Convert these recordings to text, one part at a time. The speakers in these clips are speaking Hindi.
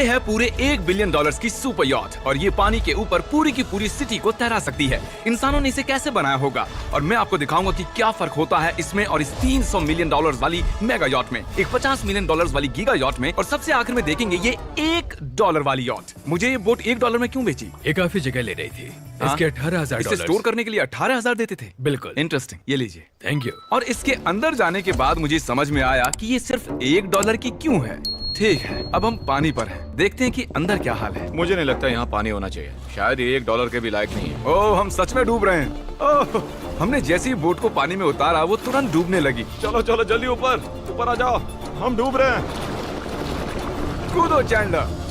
है पूरे $1 बिलियन की सुपर यॉट और ये पानी के ऊपर पूरी की पूरी सिटी को तैरा सकती है। इंसानों ने इसे कैसे बनाया होगा और मैं आपको दिखाऊंगा कि क्या फर्क होता है इसमें और इस $300 मिलियन वाली मेगा यॉट में, एक $50 मिलियन वाली गीगा यॉट में, और सबसे आखिर में देखेंगे ये $1 वाली यॉट। मुझे ये बोट $1 में क्यों बेची? ये काफी जगह ले रही थी। इसके $18,000। इसे स्टोर करने के लिए 18,000 देते थे। बिल्कुल इंटरेस्टिंग, ये लीजिए। Thank you. और इसके अंदर जाने के बाद मुझे समझ में आया कि ये सिर्फ $1 की क्यों है। ठीक है, अब हम पानी पर हैं। देखते हैं कि अंदर क्या हाल है। मुझे नहीं लगता यहाँ पानी होना चाहिए। शायद ये $1 के भी लायक नहीं है। ओह, हम सच में डूब रहे हैं। ओह, हमने जैसे ही बोट को पानी में उतारा वो तुरंत डूबने लगी। चलो चलो जल्दी ऊपर ऊपर आ जाओ, हम डूब रहे हैं। कूदो चैंडलर।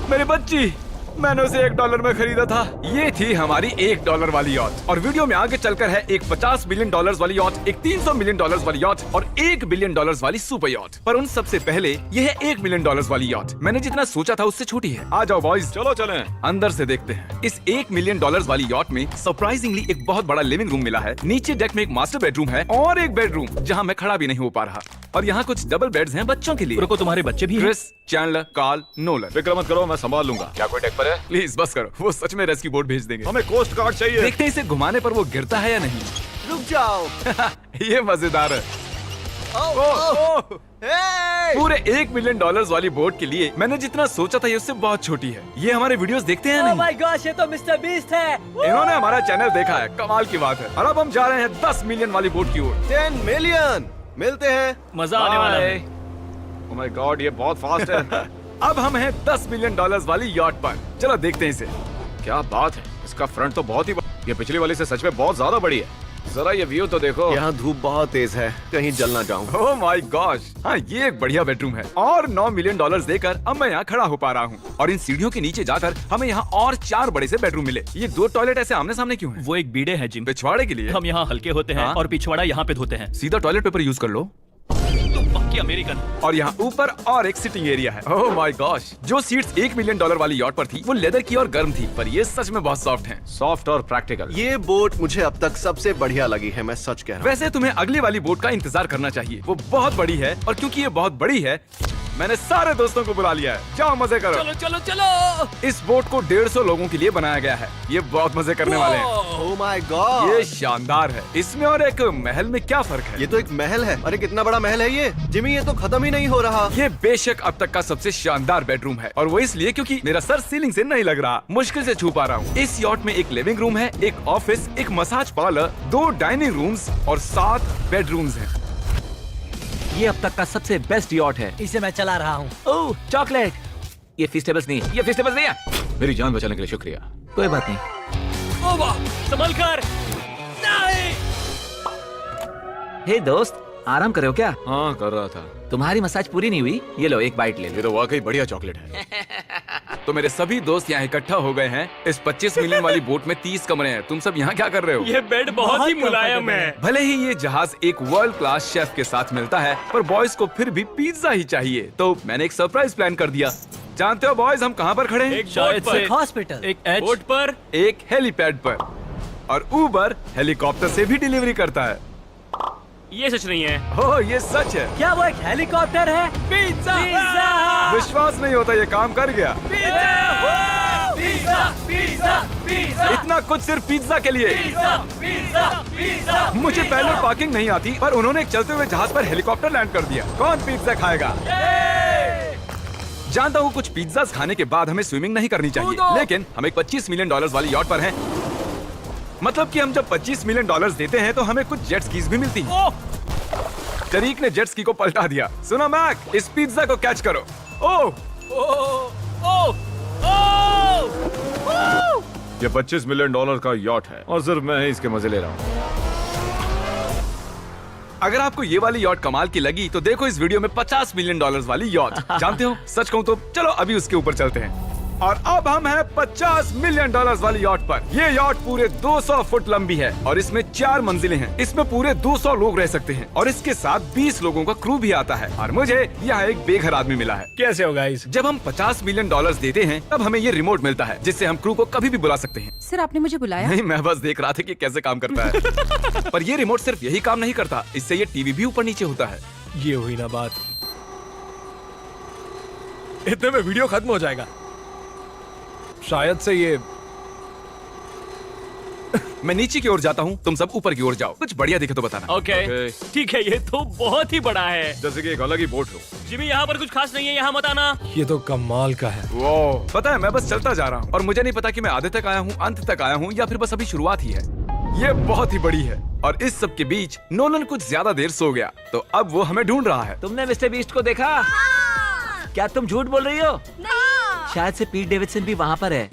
मेरी बच्ची, मैंने उसे $1 में खरीदा था। ये थी हमारी $1 वाली यॉट। और वीडियो में आगे चलकर है एक $50 मिलियन वाली यॉट, एक $300 मिलियन वाली यॉट और $1 बिलियन वाली सुपर यॉट। पर उन सबसे पहले ये है $1 मिलियन वाली यॉट। मैंने जितना सोचा था उससे छोटी है। आ जाओ बॉयज, चलो चलें। अंदर से देखते हैं। इस $1 मिलियन वाली यॉट में सरप्राइजिंगली एक बहुत बड़ा लिविंग रूम मिला है। नीचे डेक में एक मास्टर बेडरूम है और एक बेडरूम जहाँ मैं खड़ा भी नहीं हो पा रहा। और यहाँ कुछ डबल बेड्स हैं बच्चों के लिए। रुको, तुम्हारे बच्चे भी हैं? Chris, Chandler, Carl, Nolan. फिक्र मत करो, मैं संभाल लूंगा। क्या कोई डेक पर है? प्लीज बस करो, वो सच में रेस्क्यू बोट भेज देंगे। हमें कोस्ट गार्ड चाहिए। देखते हैं इसे घुमाने पर वो गिरता है या नहीं। रुक जाओ। ये मजेदार है। पूरे $1 मिलियन वाली बोट के लिए मैंने जितना सोचा था ये उससे बहुत छोटी है। ये हमारे वीडियोस देखते हैं या ओह नहीं? माय गॉश, ये तो मिस्टर बीस्ट है। इन्होंने हमारा चैनल देखा है, कमाल की बात है। और अब हम जा रहे हैं 10 मिलियन वाली बोट की ओर। 10 मिलियन मिलते हैं। मजा आने वाला है। ओह माय गॉड, ये बहुत फास्ट है। अब हम हैं $10 मिलियन वाली यॉट पर। चलो देखते हैं इसे। क्या बात है, इसका फ्रंट तो बहुत ही ये पिछली वाली से सच में बहुत ज्यादा बड़ी है। जरा ये व्यू तो देखो। यहाँ धूप बहुत तेज है, कहीं जल ना जाऊं। ओह माय गॉश, हाँ ये एक बढ़िया बेडरूम है। और $9 मिलियन देकर अब मैं यहाँ खड़ा हो पा रहा हूँ। और इन सीढ़ियों के नीचे जाकर हमें यहाँ और 4 बड़े से बेडरूम मिले। ये 2 टॉयलेट ऐसे आमने सामने क्यों हैं? वो एक बीड़े है जिम। पिछवाड़े के लिए? हम यहाँ हल्के होते हैं हाँ? और पिछवाड़ा यहाँ पे धोते हैं। सीधा टॉयलेट पेपर यूज कर लो। तुम पक्की अमेरिकन। और यहाँ ऊपर और एक सिटिंग एरिया है। ओह माय गॉश, जो सीट्स $1 मिलियन वाली यॉट पर थी वो लेदर की और गर्म थी, पर ये सच में बहुत सॉफ्ट हैं। सॉफ्ट और प्रैक्टिकल। ये बोट मुझे अब तक सबसे बढ़िया लगी है, मैं सच कह रहा हूँ। वैसे तुम्हें अगली वाली बोट का इंतजार करना चाहिए, वो बहुत बड़ी है। और क्योंकि ये बहुत बड़ी है मैंने सारे दोस्तों को बुला लिया है। जाओ मजे करो। चलो चलो चलो। इस बोट को 150 लोगों के लिए बनाया गया है। ये बहुत मजे करने वाले हैं। ओह माय गॉड, ये शानदार है। इसमें और एक महल में क्या फर्क है? ये तो एक महल है। अरे कितना बड़ा महल है ये जिमी, ये तो खत्म ही नहीं हो रहा। ये बेशक अब तक का सबसे शानदार बेडरूम है, और वो इसलिए क्योंकि मेरा सर सीलिंग से नहीं लग रहा, मुश्किल से छू पा रहा हूँ। इस यॉट में एक लिविंग रूम है, एक ऑफिस, एक मसाज पार्लर, 2 डाइनिंग रूम्स और 7 बेडरूम्स हैं। ये अब तक का सबसे बेस्ट यॉट है। इसे मैं चला रहा हूँ। ओह चॉकलेट। ये फिस्टेबल्स नहीं, ये फिस्टेबल्स नहीं है। मेरी जान बचाने के लिए शुक्रिया। कोई बात नहीं। ओ वाह, संभल कर। नहीं। हे दोस्त, आराम कर रहे हो क्या? हाँ कर रहा था। तुम्हारी मसाज पूरी नहीं हुई? ये लो एक बाइट ले ये लो। तो वाकई बढ़िया चॉकलेट है। तो मेरे सभी दोस्त यहाँ इकट्ठा हो गए हैं। इस 25 मिलियन वाली बोट में 30 कमरे हैं। तुम सब यहाँ क्या कर रहे हो? ये बेड बहुत ही मुलायम है। भले ही ये जहाज एक वर्ल्ड क्लास शेफ के साथ मिलता है, पर बॉयज को फिर भी पिज्जा ही चाहिए। तो मैंने एक सरप्राइज प्लान कर दिया। जानते हो बॉयज, हम कहाँ पर खड़े हैं? एक शायद से हॉस्पिटल, एक बोट पर। एक हेलीपैड पर। और उबर हेलीकॉप्टर से भी डिलीवरी करता है। ये सच नहीं है। हो, ये सच है। क्या वो एक हेलीकॉप्टर है? पिज्जा। विश्वास नहीं होता, ये काम कर गया। Pizza pizza pizza. इतना कुछ सिर्फ पिज्जा के लिए। मुझे पहले पार्किंग नहीं आती, पर उन्होंने एक चलते हुए जहाज पर हेलीकॉप्टर लैंड कर दिया। कौन पिज्जा खाएगा? जानता हूँ कुछ पिज्जा खाने के बाद हमें स्विमिंग नहीं करनी चाहिए, लेकिन हम एक $25 मिलियन वाली यॉट पर हैं। मतलब कि हम जब $25 मिलियन देते हैं तो हमें कुछ जेट स्कीज भी मिलती हैं। तरीक ने जेट स्की को पलटा दिया। सुनो मैक, इस पिज्जा को कैच करो। ओह, ये $25 मिलियन का यॉट है और सिर्फ मैं ही इसके मजे ले रहा हूँ। अगर आपको ये वाली यॉट कमाल की लगी तो देखो इस वीडियो में $50 मिलियन वाली यॉट। जानते हो, सच कहूँ तो चलो अभी उसके ऊपर चलते हैं। और अब हम हैं $50 मिलियन वाली यॉट पर। ये यॉट पूरे 200 फुट लंबी है और इसमें 4 मंजिलें हैं। इसमें पूरे 200 लोग रह सकते हैं और इसके साथ 20 लोगों का क्रू भी आता है। और मुझे यहाँ एक बेघर आदमी मिला है। कैसे हो गाइस? जब हम $50 मिलियन देते हैं तब हमें ये रिमोट मिलता है, जिससे हम क्रू को कभी भी बुला सकते हैं। सर, आपने मुझे बुलाया? नहीं, मैं बस देख रहा था कि कैसे काम करता है। पर ये रिमोट सिर्फ यही काम नहीं करता, इससे ये टीवी भी ऊपर नीचे होता है। ये हुई ना बात। इतने में वीडियो खत्म हो जाएगा। शायद से ये मैं नीचे की ओर जाता हूँ, तुम सब ऊपर की ओर जाओ। कुछ बढ़िया दिखे तो बताना। ओके ठीक है, ये तो बहुत ही बड़ा है। जैसे कि एक अलग ही बोट हो। जिमी यहाँ पर कुछ खास नहीं है, यहाँ मत आना। ये तो कमाल का है। वो पता है, मैं बस चलता जा रहा हूँ और मुझे नहीं पता कि मैं आधे तक आया हूँ, अंत तक आया हूँ या फिर बस अभी शुरुआत ही है। ये बहुत ही बड़ी है और इस सब के बीच नोलन कुछ ज्यादा देर सो गया, तो अब वो हमें ढूंढ रहा है। तुमने मिस्टर बीस्ट को देखा? क्या तुम झूठ बोल रही हो? शायद से पीट डेविडसन भी वहाँ पर है।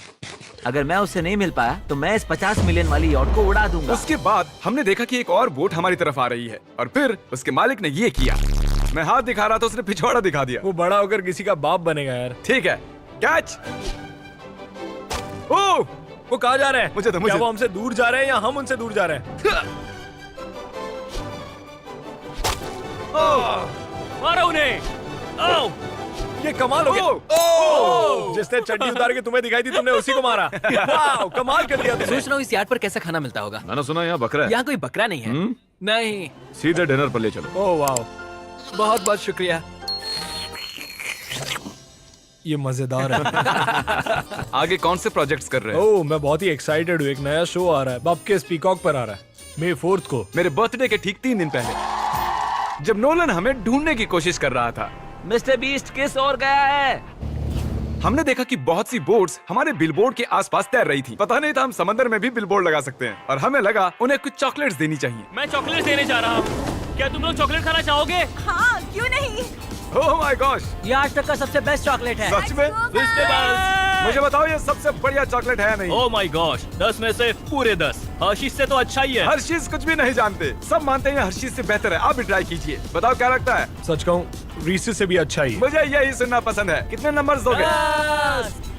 अगर मैं उससे नहीं मिल पाया तो मैं इस 50 मिलियन वाली यॉट को उड़ा दूंगा। उसके बाद हमने देखा कि एक और बोट हमारी तरफ आ रही है और फिर उसके मालिक ने ये किया। मैं हाथ दिखा रहा था, उसने पिछवाड़ा दिखा दिया। वो बड़ा होकर किसी का बाप बनेगा यार। ठीक है, कैच। ओह, वो कहाँ जा रहे हैं? मुझे तो क्या वो हमसे दूर जा रहे हैं या हम उनसे दूर जा रहे हैं? मारो उन्हें। ओह, ये कमाल हो गया। ओह! जिसने चड्डी उतार के तुम्हें दिखाई दी, तुमने उसी को मारा। वाओ, कमाल कर दिया तुमने। सोच रहा हूँ इस यार्ड पर कैसा खाना मिलता होगा। मैंने सुना यहाँ बकरा है। यहाँ कोई बकरा नहीं है। नहीं। सीधे डिनर पर ले चलो। ओह वाओ, बहुत बहुत शुक्रिया। ये मजेदार है। आगे कौन से प्रोजेक्ट्स कर रहे हो? ओह, मैं बहुत ही एक्साइटेड हूँ। एक नया शो आ रहा है, बपके पीकॉक पर आ रहा है, May 4 को। मेरे बर्थडे के ठीक 3 दिन पहले, जब नोलन हमें ढूंढने की कोशिश कर रहा था। मिस्टर बीस्ट किस ओर गया है? हमने देखा कि बहुत सी बोट्स हमारे बिलबोर्ड के आसपास तैर रही थी। पता नहीं था हम समंदर में भी बिलबोर्ड लगा सकते हैं और हमें लगा उन्हें कुछ चॉकलेट्स देनी चाहिए। मैं चॉकलेट देने जा रहा हूँ। क्या तुम लोग चॉकलेट खाना चाहोगे? हाँ, क्यों नहीं? ओह माय गॉश, ये आज तक का सबसे बेस्ट चॉकलेट है। सच में? मुझे बताओ, ये सबसे बढ़िया चॉकलेट है या नहीं? ओह माय गॉश, 10 में से पूरे 10। हर्शीज से तो अच्छा ही है। हर्शीज कुछ भी नहीं जानते, सब मानते हैं हर्शीज से बेहतर है। आप भी ट्राई कीजिए, बताओ क्या लगता है? सच कहूँ, रीसेस से भी अच्छा ही। मुझे यही सुनना पसंद है। कितने नंबर्स दोगे?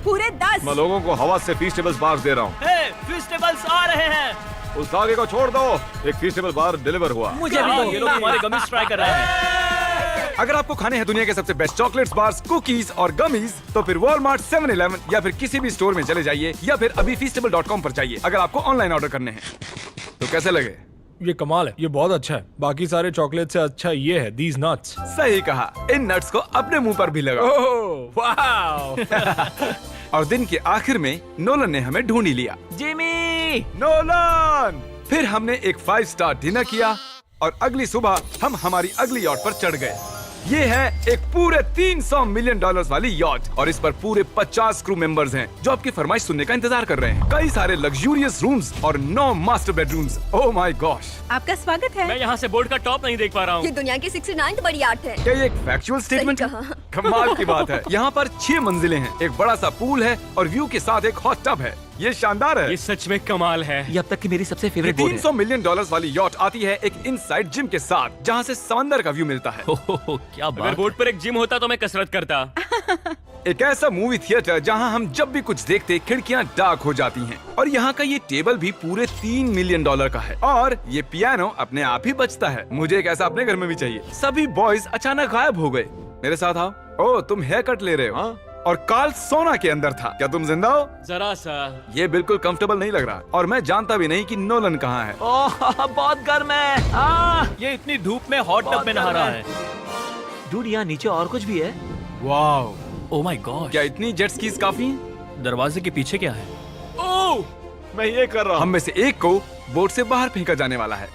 पूरे 10। मैं लोगों को हवा से फीस्टेबल्स बार दे रहा हूँ। हे, फेस्टिवल्स आ रहे हैं। उस धागे को छोड़ दो। एक फीस्टेबल बार डिलीवर हुआ। मुझे भी हाँ, दो। ये लोग हमारे गमीज ट्राई कर रहे हैं। अगर आपको खाने हैं दुनिया के सबसे बेस्ट चॉकलेट्स, बार्स, कुकीज और गमीज, तो फिर वॉलमार्ट, 7-Eleven या फिर किसी भी स्टोर में चले जाइए या फिर अभी feastable.com पर जाइए अगर आपको ऑनलाइन ऑर्डर करने हैं। तो कैसे लगे? ये कमाल है, ये बहुत अच्छा है। बाकी सारे चॉकलेट से अच्छा ये है, these nuts। सही कहा, इन नट्स को अपने मुंह पर भी लगाओ। Oh wow. और दिन के आखिर में नोलन ने हमें ढूंढ ही लिया। जिमी! नोलन! फिर हमने एक 5 स्टार डिनर किया और अगली सुबह हम हमारी अगली यॉट पर चढ़ गए। ये है एक पूरे $300 मिलियन वाली यॉट और इस पर पूरे 50 क्रू मेंबर्स हैं जो आपकी फरमाइश सुनने का इंतजार कर रहे हैं। कई सारे लग्जूरियस रूम्स और 9 master bedrooms. Oh my gosh, आपका स्वागत है। मैं यहाँ से बोर्ड का टॉप नहीं देख पा रहा हूँ। ये दुनिया की 69th बड़ी आर्ट है। क्या ये एक फैक्चुअल स्टेटमेंट है? कहा। कमाल की बात है। यहाँ पर 6 मंजिलें हैं, एक बड़ा सा पूल है और व्यू के साथ एक हॉट टब है। ये शानदार है। ये सच में कमाल है। ये अब तक की मेरी सबसे फेवरेट बोट है। $300 मिलियन वाली यॉट आती है एक इनसाइड जिम के साथ, जहाँ से समंदर का व्यू मिलता है। क्या अगर बोर्ड पर एक जिम होता तो मैं कसरत करता। एक ऐसा मूवी थिएटर जहां हम जब भी कुछ देखते खिड़कियां डार्क हो जाती हैं। और यहाँ का ये टेबल भी पूरे $3 मिलियन का है और ये पियानो अपने आप ही बजता है। मुझे एक ऐसा अपने घर में भी चाहिए। सभी बॉयज अचानक गायब हो गए। मेरे साथ आओ। ओह, तुम हेयर कट ले रहे हो? हाँ? और कार्ल सोना के अंदर था। क्या तुम जिंदा हो? जरा सा। ये बिल्कुल कंफर्टेबल नहीं लग रहा और मैं जानता भी नहीं कि नोलन कहाँ है। ओह, बहुत गर्म है। ये इतनी धूप में हॉट टब में नहा रहा है। डूड, यहाँ नीचे और कुछ भी है। वाओ, ओह माय गॉड, क्या इतनी जेट स्कीज काफी हैं? दरवाजे के पीछे क्या है? ओह, मैं ये कर रहा हम हूँ। में से एक को बोट से बाहर फेंका जाने वाला है।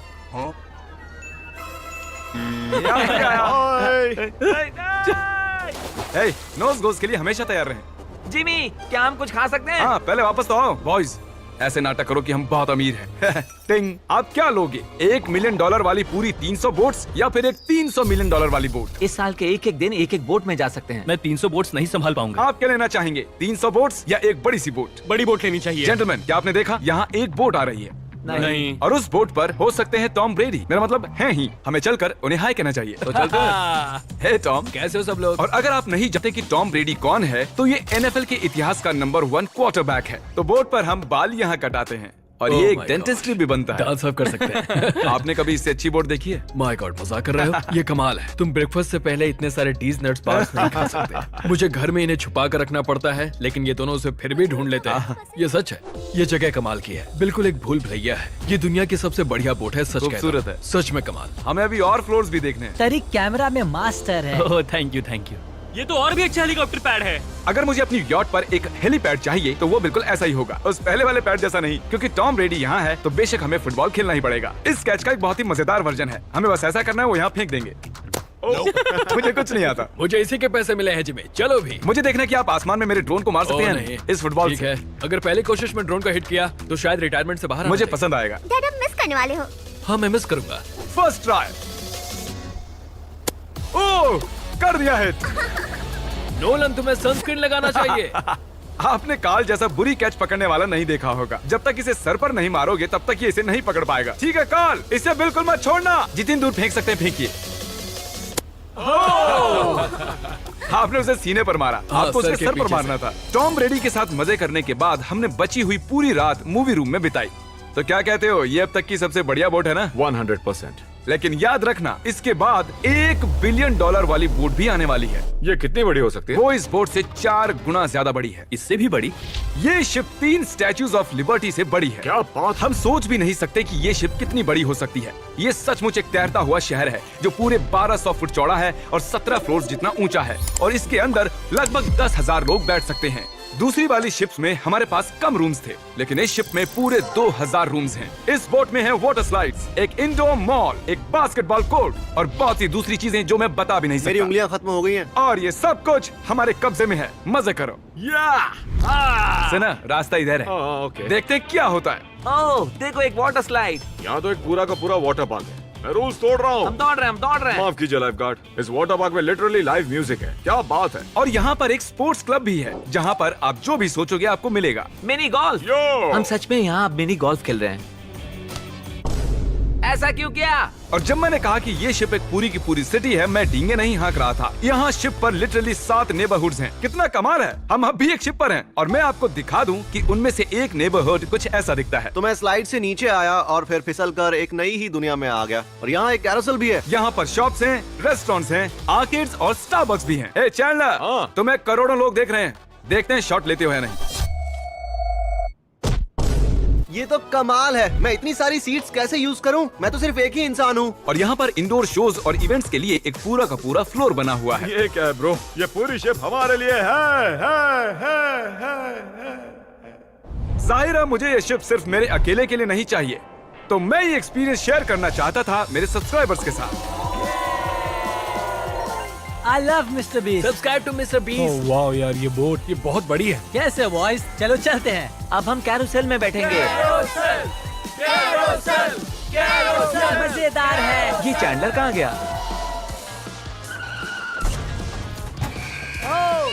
नोज गोज के लिए हमेशा तैयार रहें। जिमी, क्या हम कुछ खा सकते हैं? हाँ, पहले वापस तो आओ। बॉयज, ऐसे नाटक करो कि हम बहुत अमीर हैं। टिंग, आप क्या लोगे? $1 मिलियन वाली पूरी 300 बोट्स या फिर एक $300 मिलियन वाली बोट? इस साल के एक दिन एक बोट में जा सकते हैं। मैं 300 बोट्स नहीं संभाल पाऊंगा। आप क्या लेना चाहेंगे? 300 बोट्स या एक बड़ी सी बोट? बड़ी बोट लेनी चाहिए। जेंटलमैन, क्या आपने देखा यहाँ एक बोट आ रही है? नहीं। और उस बोट पर हो सकते हैं टॉम ब्रेडी। मेरा मतलब है ही। हमें चलकर उन्हें हाय कहना चाहिए। तो चलते हैं। हे टॉम, कैसे हो सब लोग? और अगर आप नहीं जानते कि टॉम ब्रेडी कौन है, तो ये NFL के इतिहास का नंबर 1 क्वार्टरबैक है। तो बोट पर हम बाल यहाँ कटाते हैं और ये एक डेंटिस्ट्री भी बनता है। डांस कर सकते हैं। आपने कभी इससे अच्छी बोट देखी है? माय गॉड, मजाक कर रहे हो? ये कमाल है। तुम ब्रेकफास्ट से पहले इतने सारे टीज नट्स बार्स नहीं खा सकते। मुझे घर में इन्हें छुपा कर रखना पड़ता है, लेकिन ये दोनों उसे फिर भी ढूंढ लेते हैं। ये सच है। ये जगह कमाल की है, बिल्कुल एक भूल भुलैया है। ये दुनिया की सबसे बढ़िया बोट है। सच खूबसूरत है। सच में कमाल। हमें अभी और फ्लोर्स भी देखने हैं। तरीक कैमरा में मास्टर है। Oh thank you. ये तो और भी अच्छा हेलीकॉप्टर पैड है। अगर मुझे अपनी यॉट पर एक हेलीपैड चाहिए तो वो बिल्कुल ऐसा ही होगा, उस पहले वाले पैड जैसा नहीं, क्योंकि टॉम ब्रेडी यहाँ है तो बेशक हमें फुटबॉल खेलना ही पड़ेगा। इस कैच का एक बहुत ही मजेदार वर्जन है, हमें बस ऐसा करना है, वो यहाँ फेंक देंगे। मुझे कुछ नहीं आता। मुझे इसी के पैसे मिले हैं जिमी, चलो भी। मुझे देखना कि आप आसमान में मेरे ड्रोन को मार सकते ओह, हैं नहीं। इस फुटबॉल ठीक से। है, अगर पहली कोशिश में ड्रोन को हिट किया तो शायद रिटायरमेंट से बाहर आ मुझे जाए। पसंद आएगा। डैड अब मिस करने वाले हो। हाँ, मैं मिस करूंगा। First try. ओह, कर दिया हिट। नोलन, तुम्हें सनस्क्रीन लगाना चाहिए। आपने काल जैसा बुरी कैच पकड़ने वाला नहीं देखा होगा। जब तक इसे सर पर नहीं मारोगे तब तक ये इसे नहीं पकड़ पाएगा। ठीक है काल, इसे बिल्कुल मत छोड़ना। जितनी दूर फेंक सकते हैं फेंकिए। आपने उसे सीने पर मारा, हाँ, आपको उसके सर के सर पर पीछे मारना था। टॉम ब्रेडी के साथ मजे करने के बाद हमने बची हुई पूरी रात मूवी रूम में बिताई। तो क्या कहते हो, ये अब तक की सबसे बढ़िया बोट है ना? 100%। लेकिन याद रखना, इसके बाद $1 बिलियन वाली बोट भी आने वाली है। ये कितनी बड़ी हो सकती है? वो इस बोट से 4 गुना ज्यादा बड़ी है। इससे भी बड़ी? ये शिप 3 स्टैच्यूज ऑफ लिबर्टी से बड़ी है। क्या बात! हम सोच भी नहीं सकते कि ये शिप कितनी बड़ी हो सकती है। ये सचमुच एक तैरता हुआ शहर है जो पूरे 1200 फुट चौड़ा है और 17 फ्लोर्स जितना ऊंचा है, और इसके अंदर लगभग 10,000 लोग बैठ सकते हैं। दूसरी वाली शिप्स में हमारे पास कम रूम्स थे, लेकिन इस शिप में पूरे 2000 रूम्स हैं। इस बोट में है वाटर स्लाइड्स, एक इंडोर मॉल, एक बास्केटबॉल कोर्ट और बहुत सी दूसरी चीजें जो मैं बता भी नहीं मेरी सकता। उंगलियां खत्म हो गई हैं। और ये सब कुछ हमारे कब्जे में है। मजे करो। सुना, रास्ता इधर है। ओके। देखते हैं क्या होता है। ओह, देखो एक वाटर स्लाइड। यहाँ तो एक पूरा का पूरा वाटर पार्क है। मैं रूल्स तोड़ रहा हम हूँ। दौड़ रहे हैं। माफ कीजिए लाइफ गार्ड। इस वाटर पार्क में लिटरली लाइव म्यूजिक है। क्या बात है! और यहाँ पर एक स्पोर्ट्स क्लब भी है जहाँ पर आप जो भी सोचोगे आपको मिलेगा। Mini golf. यो! हम सच में यहाँ अब मिनी गोल्फ खेल रहे हैं। ऐसा क्यों किया? और जब मैंने कहा कि ये शिप एक पूरी की पूरी सिटी है, मैं डींगे नहीं हाँक रहा था। यहाँ शिप पर लिटरली 7 नेबरहुड्स हैं। कितना कमाल है, हम अब भी एक शिप पर हैं और मैं आपको दिखा दूं कि उनमें से एक नेबरहुड कुछ ऐसा दिखता है। तो मैं स्लाइड से नीचे आया और फिर फिसल कर एक नई ही दुनिया में आ गया। और यहाँ एक कैरोसेल भी है। यहाँ पर शॉप्स हैं, रेस्टोरेंट्स हैं, आर्केड्स और स्टारबक्स भी हैं। ए चैंडलर, हाँ। तुम्हें करोड़ों लोग देख रहे हैं, देखते हैं शॉट लेते हो या नहीं। ये तो कमाल है। मैं इतनी सारी सीट्स कैसे यूज करूं? मैं तो सिर्फ एक ही इंसान हूँ। और यहाँ पर इंडोर शोज और इवेंट्स के लिए एक पूरा का पूरा फ्लोर बना हुआ है। ये क्या है ब्रो? ये पूरी शिप हमारे लिए है। जाहिर है मुझे ये शिप सिर्फ मेरे अकेले के लिए नहीं चाहिए, तो मैं ये एक्सपीरियंस शेयर करना चाहता था मेरे सब्सक्राइबर्स के साथ। I love Mr. Beast. Subscribe to mister Beast. वाह यार, ये बोट ये बहुत बड़ी है। कैसे बॉयज? चलो चलते हैं। अब हम कैरोसेल में बैठेंगे। मजेदार है। ये चैंडलर कहाँ गया?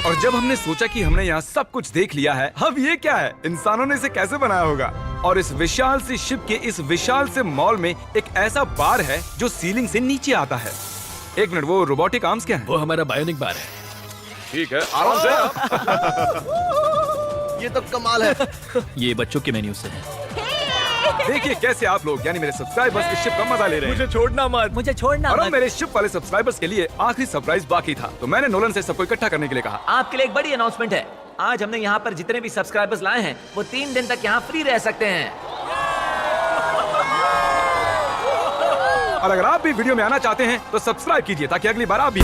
और जब हमने सोचा कि हमने यहाँ सब कुछ देख लिया है, अब ये क्या है, इंसानों ने इसे कैसे बनाया होगा। और इस विशाल सी शिप के इस विशाल से मॉल में एक ऐसा बार है जो सीलिंग से नीचे आता है। एक मिनट, वो रोबोटिक आर्म्स क्या है? वो हमारा बायोनिक बार है। ठीक है, आराम से। ये तो कमाल है। ये बच्चों के मेन्यू से है। देखिए कैसे आप लोग यानी मेरे सब्सक्राइबर्स इस शिप का मजा ले रहे हैं। मुझे छोड़ना मत। मुझे छोड़ना और अब मत। मेरे शिप वाले सब्सक्राइबर्स के लिए आखिरी सरप्राइज बाकी था, तो मैंने नोलन से सबको इकट्ठा करने के लिए कहा। आपके लिए एक बड़ी अनाउंसमेंट है। आज हमने यहाँ पर जितने भी सब्सक्राइबर्स लाए हैं वो 3 दिन तक यहाँ फ्री रह सकते हैं। और अगर आप भी वीडियो में आना चाहते हैं तो सब्सक्राइब कीजिए ताकि अगली बार आप भी